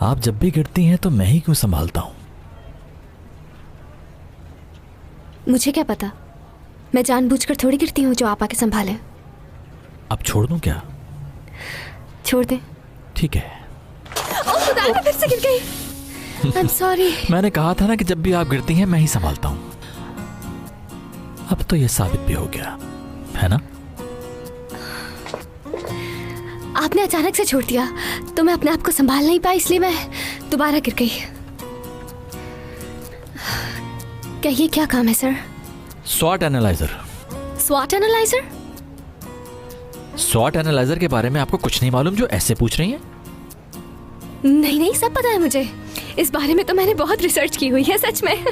आप जब भी गिरती हैं तो मैं ही क्यों संभालता हूं? मुझे क्या पता, मैं जानबूझकर थोड़ी गिरती हूँ जो आप आके संभालें। अब छोड़ दूं क्या? छोड़ दें। ठीक है। ओह खुदा, मैं फिर से गिर गई। I'm sorry। मैंने कहा था ना कि जब भी आप गिरती हैं मैं ही संभालता हूं। अब तो यह साबित भी हो गया है ना? आपने अचानक से छोड़ दिया तो मैं अपने आप को संभाल नहीं पाई, इसलिए मैं दोबारा गिर गई। कहिए क्या काम है सर? स्वॉट एनालाइजर। स्वॉट एनालाइजर? स्वॉट एनालाइजर के बारे में आपको कुछ नहीं मालूम जो ऐसे पूछ रही हैं? नहीं नहीं, सब पता है मुझे। इस बारे में तो मैंने बहुत रिसर्च की हुई है, सच में।